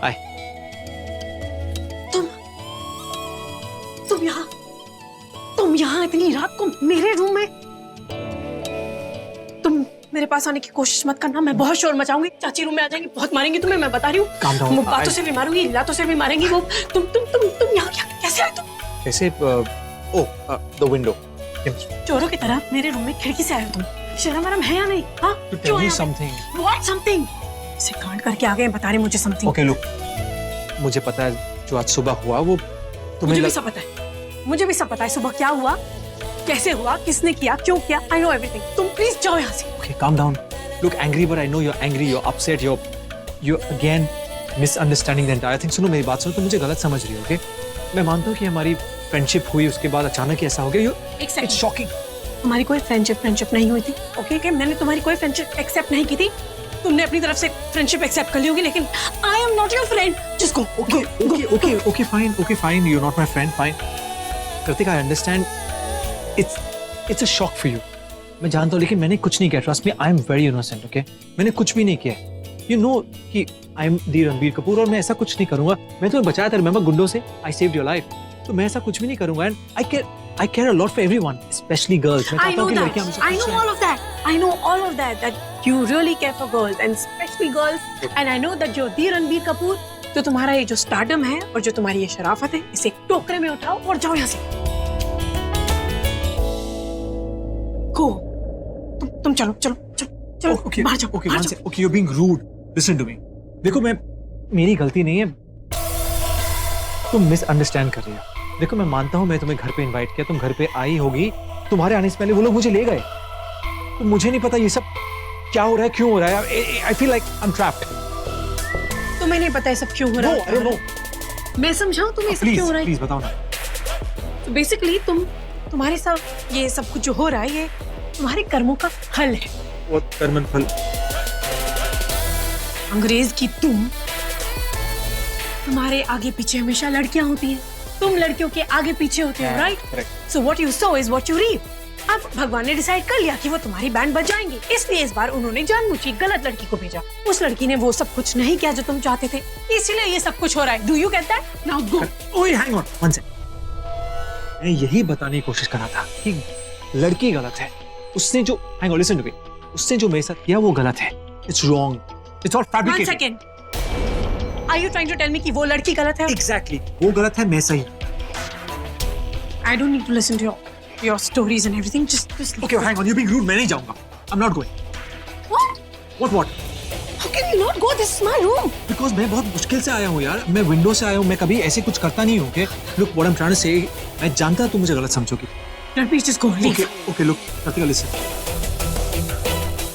आए। तुम यहाँ इतनी रात को मेरे रूम में? तुम मेरे पास आने की कोशिश मत करना, मैं बहुत शोर मचाऊंगी। चाची रूम में आ जाएंगी, बहुत मारेंगी तुम्हें, मैं बता रही हूँ। बातों से भी मारूंगी, लातों से भी मारेंगी वो। तुम यहाँ कैसे आए तुम? कैसे? The window. चोरों की तरह मेरे रूम में खिड़की से आए हो तुम। शर्म वरम है या नहीं? हाँ? Tell me something. What something? इसे कांड करके आ गए, बता रहे मुझे something. Okay, look. मुझे पता है जो आज सुबह हुआ वो तुम्हें मुझे भी सब पता है। मुझे भी सब पता है सुबह क्या हुआ, कैसे हुआ, किसने किया, क्यों किया। I know everything. तुम प्लीज जाओ यहाँ से। Okay, calm down. Look angry, but I know you're angry, you're upset, you're again misunderstanding the entire thing. सुनो मेरी बात सुनो, तुम मुझे गलत समझ रही हो, okay? मैं मानता हूँ कि हमारी फ्रेंडशिप हुई, उसके बाद अचानक ही ऐसा हो गया। It's shocking. हमारी कोई फ्रेंडशिप नहीं हुई थी, ओके? कि मैंने तुम्हारी कोई फ्रेंडशिप एक्सेप्ट नहीं की थी। तुमने अपनी तरफ से फ्रेंडशिप एक्सेप्ट कर ली होगी, लेकिन I am not your friend. Just go. Okay, fine. You're not my friend, fine. Kritika, I understand. It's a shock for you. मैं जानता हूँ, लेकिन मैंने कुछ नहीं किया। Trust me, I am very innocent, okay? मैंने कुछ भी नहीं किया। You know कि I am the Ranbir Kapoor और मैं ऐसा कुछ नहीं करूँगा। मैं तुम्हें बचाया था, remember गुंडों से? I saved your life. तो मैं ऐसा कुछ भी नहीं करूँगा। And I care a lot for everyone, especially girls. I know that. I know all of that. I know all of that. That you really care for girls and especially girls. And I know that जो दी रणबीर कपूर, तो तुम्हारा ये जो stardom है और जो तुम्हारी ये शराफत है, इसे एक टोकरे में उठाओ और जाओ यहाँ से। Go. तुम चलो। Okay, बाहर जाओ। Okay, one second. Okay, you're being rude. Listen to me. देखो मेरी गलती नहीं है। तुम मिसअंडरस्टैंड कर रही हो। देखो मैं मानता हूँ, मैं तुम्हें घर पे इनवाइट किया, तुम घर पे आई होगी, तुम्हारे आने से पहले वो लोग मुझे ले गए। तो मुझे नहीं पता ये सब क्या हो रहा है, क्यों हो रहा है। I feel like I'm trapped. तुम्हें नहीं पता ये सब क्यों हो रहा है? No, I don't know. मैं समझाऊं तुम्हें ये सब क्यों हो रहा है? प्लीज बताओ ना। तो बेसिकली तुम्हारे साथ ये सब कुछ जो हो रहा है, ये तुम्हारे कर्मों का फल है। वो कर्मन फल? अंग्रेज की तुम्हारे आगे पीछे हमेशा लड़कियां होती हैं। तुम लड़कियों के आगे पीछे होते हो, right? So what you sow is what you reap. अब भगवान ने डिसाइड कर लिया कि वो तुम्हारी बैंड बजाएंगे, इसलिए इस बार उन्होंने जानबूझ गलत लड़की को भेजा। उस लड़की ने वो सब कुछ नहीं किया जो तुम चाहते थे, इसलिए ये सब कुछ हो रहा है। Do you get that? Now go. ओए हैंग ऑन वन सेकंड। मैं यही बताने की कोशिश कर रहा था कि लड़की गलत है। उसने जो hang on, listen to me, उसने जो मेरे साथ किया वो गलत है। It's wrong, it's all fabricated. One second, are you trying to tell me कि वो लड़की गलत है? एग्जैक्टली, वो गलत है, मैं सही। I don't need to listen to your stories and everything. Just Okay, hang on. You're being rude. मैं नहीं जाऊँगा. I'm not going. What? What? How can you not go? This is my room. Because मैं बहुत मुश्किल से आया हूँ यार. मैं विंडो से आया हूँ. मैं कभी ऐसे कुछ करता नहीं हूँ. Okay? Look, what I'm trying to say. मैं जानता तुम मुझे गलत समझोगी. Please just go. Leave. Okay. Look, Pratika, listen.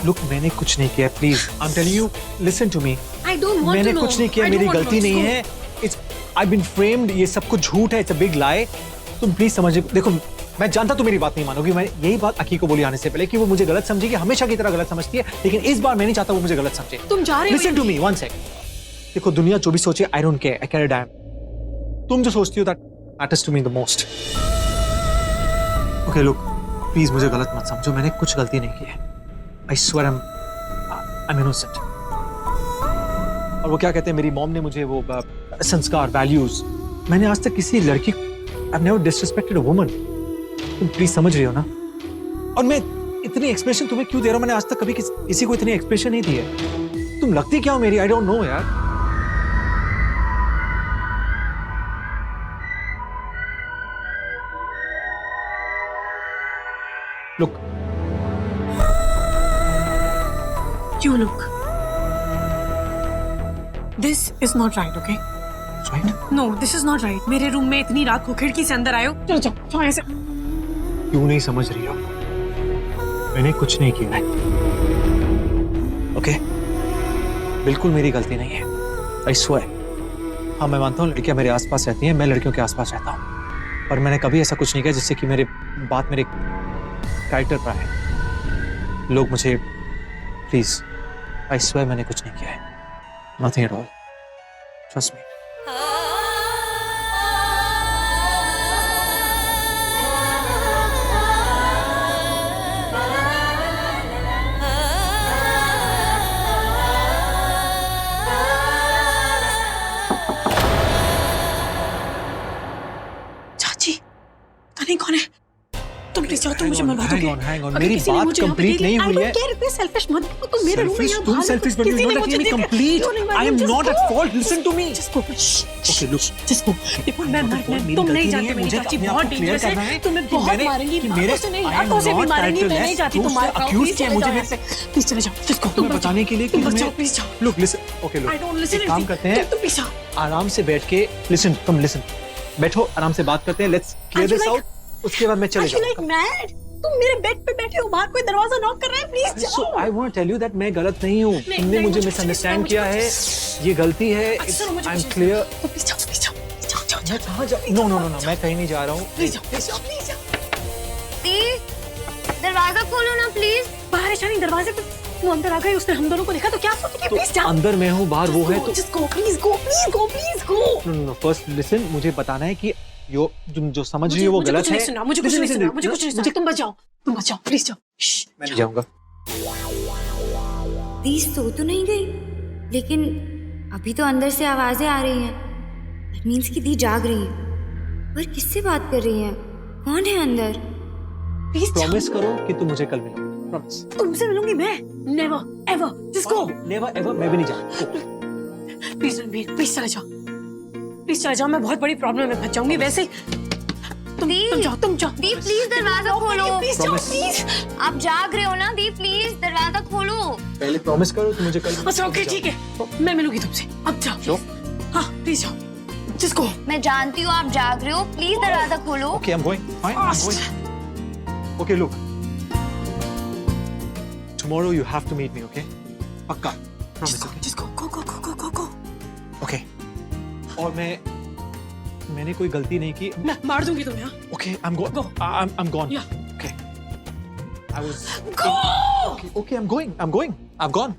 Look, मैंने कुछ नहीं किया. Please, I'm telling you. Listen to me. I don't want to know. मैंने कुछ नहीं किया. मेरी गलती नहीं है. I've been framed. ये सब कुछ झूठ है. It's a big lie. तुम प्लीज समझो। देखो मैं जानता तुम मेरी बात नहीं मानोगी। मैं यही बात अकी को बोली आने से पहले कि वो मुझे गलत समझेगी, हमेशा की तरह गलत समझती है, लेकिन इस बार मैं नहीं चाहता वो मुझे गलत समझे। तुम जा रहे हो? Listen to me one second. देखो दुनिया जो भी सोचे, I don't care, I care a damn. तुम जो सोचती हो that matters to me the most. Okay look, please मुझे गलत मत समझो, मैंने कुछ गलती नहीं की है। I swear I am innocent. और वो क्या कहते हैं, मेरी मॉम ने मुझे वो संस्कार, वैल्यूज, मैंने आज तक किसी लड़की, I've never disrespected a woman. तुम प्लीज समझ रही हो ना? और मैं इतनी एक्सप्रेशन तुम्हें क्यों दे रहा हूं? मैंने आज तक कभी किसी को इतनी एक्सप्रेशन नहीं दी है। तुम लगती क्या हो मेरी? आई डोंट नो यार। Look, You look. This is not right, okay? right? No, this is not right. मेरे रूम में इतनी रात को खिड़की से अंदर आए हो। चलो जाओ ऐसे। क्यों नहीं समझ रही हो? मैंने कुछ नहीं किया है। ओके? बिल्कुल मेरी गलती नहीं है। I swear. हाँ मैं मानता हूँ लड़कियां मेरे आसपास रहती हैं, मैं लड़कियों के आसपास रहता हूँ, पर मैंने कभी ऐसा कुछ नहीं किया जिससे कि मेरे बात मेरे कैरेक्टर पर आए। लोग मुझे प्लीज, I swear मैंने कुछ नहीं किया है। Nothing at all. Trust me. तुम मुझे मरवा दोगे। hang on, अगर मेरी किसी ने बात मुझे यहाँ पे complete देख लिया, नहीं हुई I don't है। care, इतने selfish मत बनो, तुम मेरे रूम में Selfish, यहाँ तुम बाहर selfish, but किसी you're ने not मुझे letting me देखा। complete. क्यों नहीं I am मालूम? not Just at go. fault. Listen to me. Just go. Okay, look. Just go. देखो मैं तुम नहीं जानते मेरी चाची बहुत डेंजरस है, तुम्हें बहुत मारेंगी, बातों से नहीं लातों से भी मारेंगी, मैं नहीं चाहती तुम्हारे पास। accused किया मुझे मेरे से। प्लीज चले जाओ, just go। तुम्हें बताने के लिए कि तुम बच मैं जाओ, प्लीज जाओ। look listen okay look I don't listen एक काम anything। करते हैं तुम प्लीज जाओ। आराम से बैठ के listen come listen बैठो आराम से बात करते हैं let's clear Are you this like- out उसके बाद मैं चले Are you like जाऊंगा mad? तुम मेरे बेड पे बैठे हो, बाहर कोई दरवाजा नॉक कर रहा है, प्लीज So जाओ। I want to tell you that मैं गलत नहीं हूँ नहीं, तुमने नहीं, मुझे मुझे मिसअंडरस्टैंड मुझे किया है ये गलती है अच्छा, सुनो, मुझे I'm कुछ clear तो प्लीज जाओ, प्लीज जाओ, जाओ, जाओ, मैं जाओ, कहाँ जा no no no no मैं कहीं नहीं जा रहा हूँ प्लीज जाओ, प्लीज जाओ, प्लीज जाओ। दरवाजा खोलो ना प्लीज। बाहर शानी दरवाजे पे वो अंदर आ गई, उसने हम दोनों को देखा तो क्या सोचेगी? तो प्लीज जाओ। अंदर मैं हूँ बाहर वो है तो Just go, please go, please go, please go। no no no first listen मुझे बताना है कि तुम जो समझ रही हो वो मुझे गलत कुछ है नहीं सुना, मुझे कुछ नहीं सुना, मुझे कुछ नहीं सुना। तुम बच जाओ, तुम बच जाओ, प्लीज जाओ। मैं नहीं जाऊंगा दी सो तो नहीं गई, लेकिन अभी तो अंदर से आवाजें आ रही हैं। That means कि दी जाग रही है। पर किससे बात कर रही है? कौन है अंदर? प्लीज प्रॉमिस करो कि तुम मुझे कल मिलो प्रॉमिस तुमसे मिलूंगी मैं। Never ever, just go. Never ever मैं भी नहीं जाऊंगा प्लीज रणबीर, प्लीज चले जाओ, प्लीज चले जाओ, मैं बहुत बड़ी प्रॉब्लम में फंस जाऊंगी वैसे ही। तुम जाओ, तुम जाओ। दी प्लीज दरवाजा खोलो। प्लीज जाओ, Promise। प्लीज। आप जाग रहे हो ना दी, प्लीज दरवाजा खोलो। पहले प्रॉमिस करो कि मुझे कल अच्छा ओके ठीक है, मैं मिलूंगी तुमसे। अब जाओ। Sure? हाँ प्लीज जाओ, जस्ट गो। मैं जानती हूँ आप जाग रहे हो, प्लीज दरवाजा खोलो। Okay, I'm going. Fine, I'm going. Okay, look. Tomorrow you have to meet me, okay? पक्का. Promise, okay? Just go, go, go, go, go, go, go। Okay. और मैंने कोई गलती नहीं की. मैं मार दूंगी तुम्हें। हाँ? Okay, I'm going. Go. I'm gone. Yeah. Okay. I was. Go! Okay, I'm going. I'm going. I'm gone.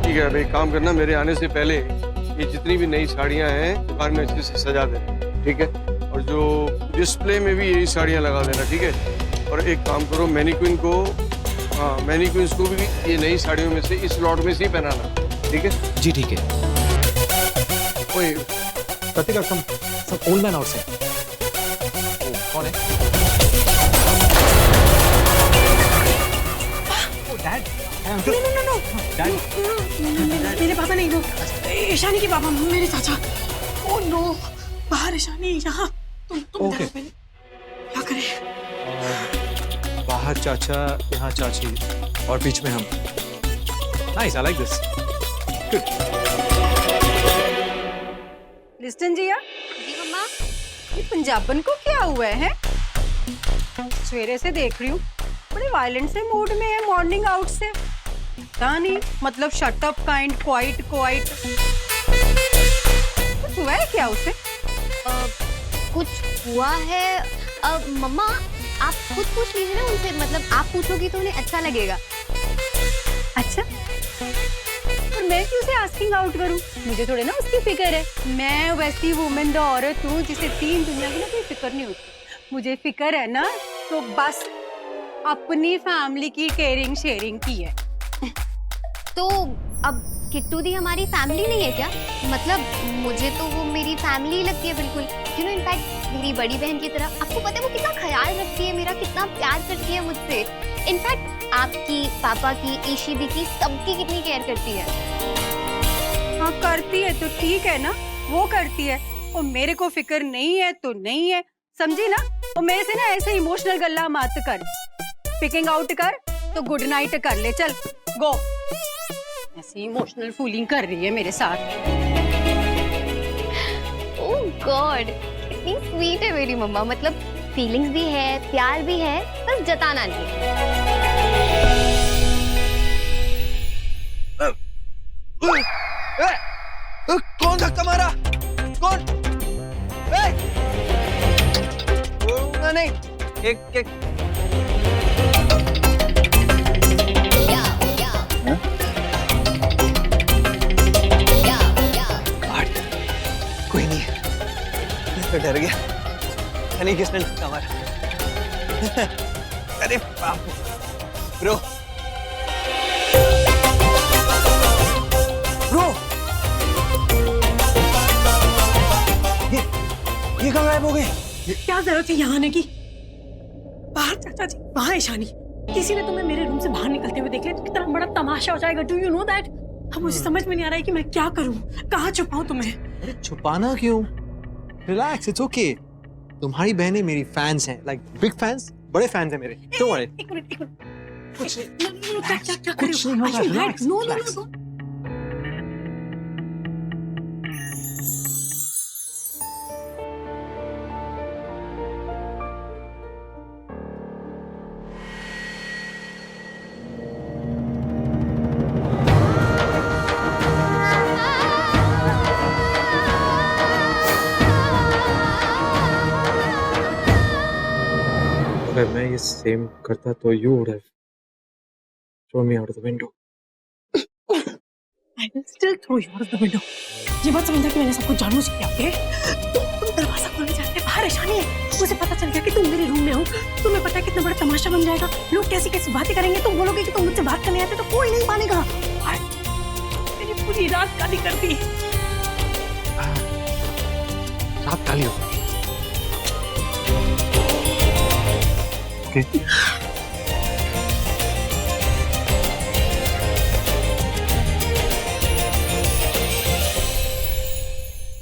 ठीक है, अब एक काम करना, मेरे आने से पहले ये जितनी भी नई साड़ियाँ हैं दुकान में अच्छे से सजा देना, ठीक है? और जो डिस्प्ले में भी यही साड़ियाँ लगा देना, ठीक है? और एक काम करो, मैनीक्विन को भी ये नई साड़ियों में से इस लॉट में से ही पहनाना, ठीक है? जी ठीक है. ओए, Pratika, some old man outside. Oh, कौन है? Oh, Dad. Hey, uncle. No, Dad. मेरे पापा नहीं, वो ईशानी के पापा, मेरे चाचा। ओह नो, बाहर ईशानी, यहाँ। तुम Okay. पहले क्या करें? बाहर चाचा, यहाँ चाची और बीच में हम. Nice, I like this. Good. Liston जी जी मम्मा। ये पंजाबन को क्या हुआ है? सवेरे से देख रही हूँ बड़े वायलेंट से मूड में है, मॉर्निंग आउट से। पता नहीं, मतलब shut up kind, quite quite. कुछ हुआ है क्या उसे? कुछ हुआ है? मम्मा आप खुद पूछ लीजिए ना उनसे, मतलब आप पूछोगी तो उन्हें अच्छा लगेगा। अच्छा, और मैं क्यों उसे आस्किंग आउट करूं? मुझे थोड़े ना उसकी फिक्र है। मैं वैसी वुमेन द औरत हूँ जिसे तीन दुनिया की ना कोई फिक्र नहीं होती। मुझे फिक्र है ना तो बस अपनी फैमिली की केयरिंग शेयरिंग की है। तो अब किट्टू दी हमारी फैमिली नहीं है क्या? मतलब मुझे तो वो मेरी फैमिली ही लगती है बिल्कुल। यू नो, इनफैक्ट मेरी बड़ी बहन की तरह। आपको पता है वो कितना ख्याल रखती है मेरा, कितना प्यार करती है मुझसे। इनफैक्ट आपकी, पापा की, ईशी दी की, सबकी कितनी केयर करती है। हाँ करती है तो ठीक है ना, वो करती है। और मेरे को फिक्र नहीं है तो नहीं है, समझी ना? और मेरे से ना ऐसे इमोशनल गल्ला मत कर। पिकिंग आउट कर तो गुड नाइट कर ले, चल गो। ऐसी इमोशनल फूलिंग कर रही है मेरे साथ। ओह गॉड, कितनी स्वीट है मेरी मम्मा। मतलब फीलिंग्स भी है, प्यार भी है, बस जताना नहीं। कौन धक्का मारा? कौन? नहीं, एक कोई नहीं, मैं तो डर गया। नहीं, किसने धक्का मारा? अरे बाप ब्रो, ये गायब हो गए? क्या जरूरत है यहाँ आने की? बाहर चाचा जी, वहाँ ईशानी। किसी ने तुम्हें मेरे रूम से बाहर निकलते हुए देख लिया तो कितना बड़ा तमाशा हो जाएगा। Do you know that? अब मुझे समझ में नहीं आ रहा है कि मैं क्या करूँ, कहाँ छुपाऊं तुम्हें। अरे छुपाना क्यों? Relax, it's okay. तुम्हारी बहनें मेरी फैंस हैं, लाइक बिग फैंस, बड़े फैंस हैं मेरे। Don't worry. एक मिनट। कुछ नहीं, क्या कुछ नहीं होगा, relax, नो relax. अगर मैं ये सेम करता तो you would have thrown me out of the window. I will still throw you out of the window. ये बात समझना कि मैंने सब कुछ जानबूझ के किया, ओके? तुम दरवाजा खोलने जाते बाहर ईशानी है। मुझे पता चल गया कि तुम मेरे रूम में हो। तुम्हें पता है कितना बड़ा तमाशा बन जाएगा। लोग कैसी कैसी बातें करेंगे। तुम बोलोगे कि तुम मुझसे बात करने आते तो कोई नहीं मानेगा। और मेरी पूरी रात काली कर दी। रात काली हो ओके।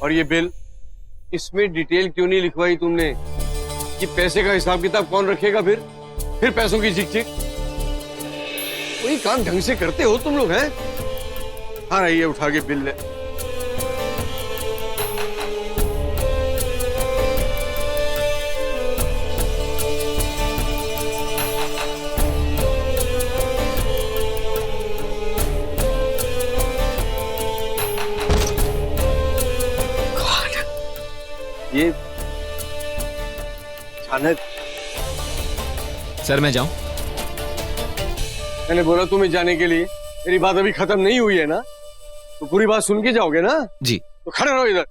और ये बिल, इसमें डिटेल क्यों नहीं लिखवाई तुमने कि पैसे का हिसाब किताब कौन रखेगा? फिर पैसों की चिक-चिक। कोई काम ढंग से करते हो तुम लोग, हैं? हाँ, रहिए, उठा के बिल ले। ये अचानक। सर मैं जाऊं? मैंने बोला तुम्हें जाने के लिए। मेरी बात अभी खत्म नहीं हुई है ना, तो पूरी बात सुन के जाओगे ना? जी। तो खड़े रहो इधर।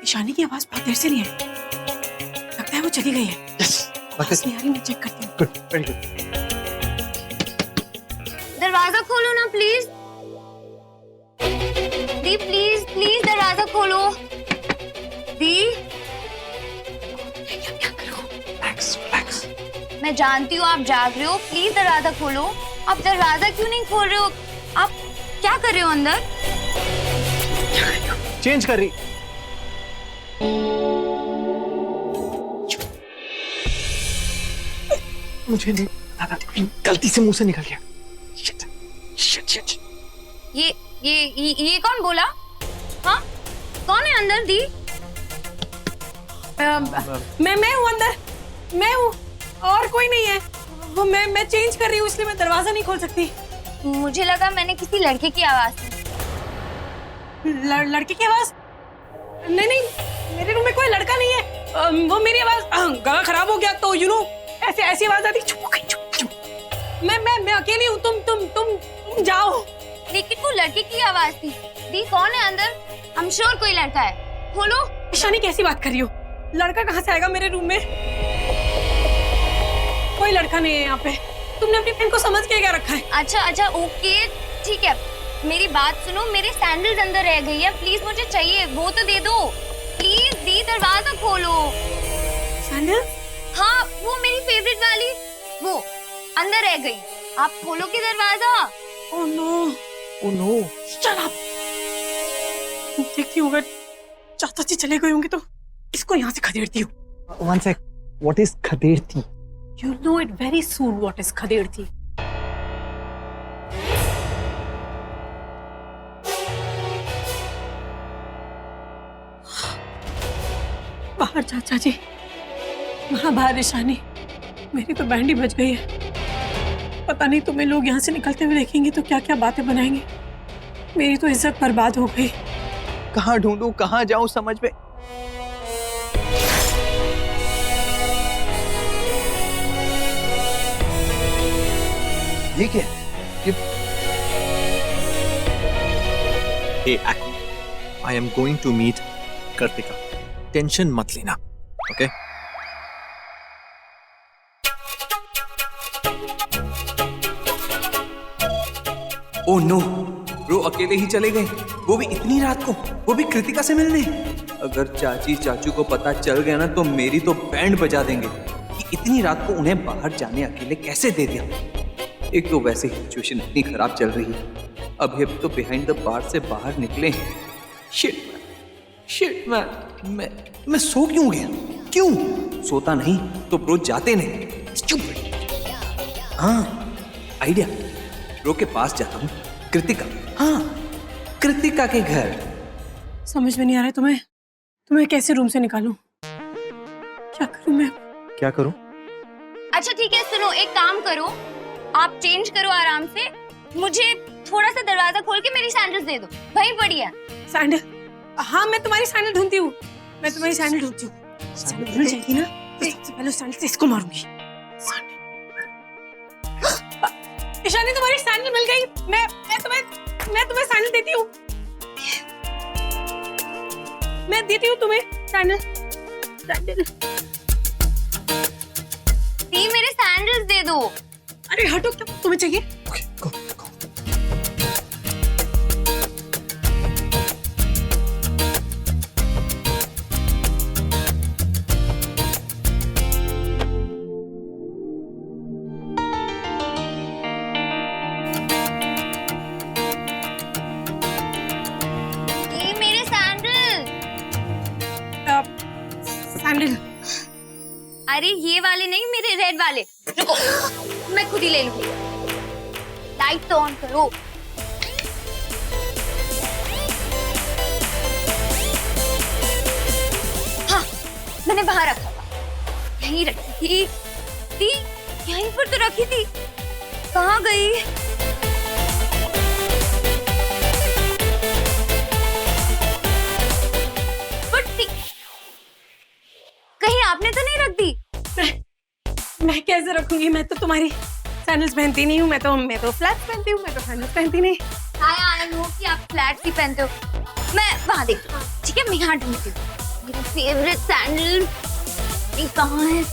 ईशानी की आवाज बहुत देर से नहीं आई। लगता है वो चली गई है। आवाज नहीं आ रही, मैं चेक करती हूँ। Good, very good. दरवाजा खोलो ना प्लीज। दी प्लीज प्लीज दरवाजा खोलो। दी रिलैक्स, रिलैक्स। मैं जानती हूँ आप जाग रहे हो, प्लीज दरवाजा खोलो। आप दरवाजा क्यों नहीं खोल रहे हो? आप क्या कर रहे हो अंदर? चेंज कर रही। मुझे नहीं पता था, गलती से मुंह से निकल गया। Shit, shit, shit. ये कौन बोला? हाँ, कौन है अंदर? दी मैं हूँ अंदर। मैं हूँ, और कोई नहीं है। वो मैं चेंज कर रही हूँ, इसलिए मैं दरवाजा नहीं खोल सकती। मुझे लगा मैंने किसी लड़के की आवाज सुनी। लड़के की आवाज? नहीं, मेरे रूम में कोई लड़का नहीं है। वो मेरी आवाज, गला खराब हो गया तो ऐसी आवाज आती। चुप। मैं अकेली हूँ। तुम जाओ। लेकिन वो लड़के की आवाज थी। दी कौन है अंदर? I'm sure कोई लड़का है। खोलो। ईशानी कैसी बात कर रही हो? लड़का कहाँ से आएगा मेरे रूम में? कोई लड़का नहीं है यहाँ पे। तुमने अपनी बहन को समझ के क्या रखा है? अच्छा ओके ठीक है, मेरी बात सुनो। मेरे सैंडल्स अंदर रह गई है, प्लीज मुझे चाहिए, वो तो दे दो प्लीज। दी दरवाजा खोलो। सैंडल? हाँ, वो मेरी फेवरेट वाली, वो अंदर रह गई। आप खोलो के दरवाजा। Oh no. Oh no. Shut up. देखती हूँ अगर चाचा जी चले गए होंगे तो इसको यहाँ से खदेड़ती हूँ। One sec. What is खदेड़ती? You'll know it very soon what is खदेड़ती। बाहर चाचा जी, वहाँ बाहर ईशानी। मेरी तो बैंड ही बज गई है। पता नहीं तुम्हें लोग यहाँ से निकलते हुए देखेंगे तो क्या क्या बातें बनाएंगे। मेरी तो इज्जत बर्बाद हो गई। कहाँ ढूंढूं, कहाँ जाऊं, समझ में। ये क्या? ये Hey, I am going to meet Kartika. Tension मत लेना, ओके? Oh no, ब्रो अकेले ही चले गए, वो भी इतनी रात को, वो भी कृतिका से मिलने। अगर चाची चाचू को पता चल गया ना तो मेरी तो बैंड बजा देंगे कि इतनी रात को उन्हें बाहर जाने अकेले कैसे दे दिया। एक तो वैसे ही सिचुएशन इतनी खराब चल रही है, अभी तो बिहाइंड द बार से बाहर निकले। शिट मैन, मैं सो क्यों गया? क्यों सोता नहीं तो ब्रो जाते नहीं। स्टूपिड। हाँ आइडिया, ब्रो के पास जाता हूँ, कृतिका, हाँ कृतिका के घर। समझ में नहीं आ रहा है तुम्हें कैसे रूम से निकालूं? क्या करूं मैं? क्या करूं? अच्छा ठीक है, सुनो एक काम करो, आप चेंज करो आराम से, मुझे थोड़ा सा दरवाजा खोल के मेरी सैंडल्स दे दो, वहीं पड़ी है। सैंडल? हाँ मैं तुम्हारी सैंडल ढूंढती हूँ, सैंडल मिल जाएगी ना तो सबसे पहले सैंडल से इसको मारूंगी। ईशानी तुम्हारी सैंडल मिल गई, मैं तुम्हें सैंडल देती हूँ, मैं देती हूँ तुम्हें सैंडल। दी मेरे सैंडल्स दे दो। अरे हटो, क्या तुम्हें चाहिए? Okay go. दी मेरे सैंडल। सैंडल? अरे ये वाले नहीं, मेरे रेड वाले। रुको मैं खुद ही ले लूंगी। लाइट तो ऑन करो। हाँ मैंने बाहर रखा था, यहीं रखी थी, यहीं पर तो रखी थी, कहाँ गई? कहीं आपने तो नहीं रख दी? मैं कैसे रखूंगी? मैं तो तुम्हारी सैंडल्स पहनती नहीं हूँ, मैं तो फ्लैट्स पहनती हूँ, मैं तो सैंडल्स पहनती नहीं। आई नो कि आप फ्लैट्स ही पहनते हो, मैं वहां देखती हूँ, ठीक है मैं यहाँ ढूंढती हूँ मेरा फेवरेट सैंडल। ये कहाँ है?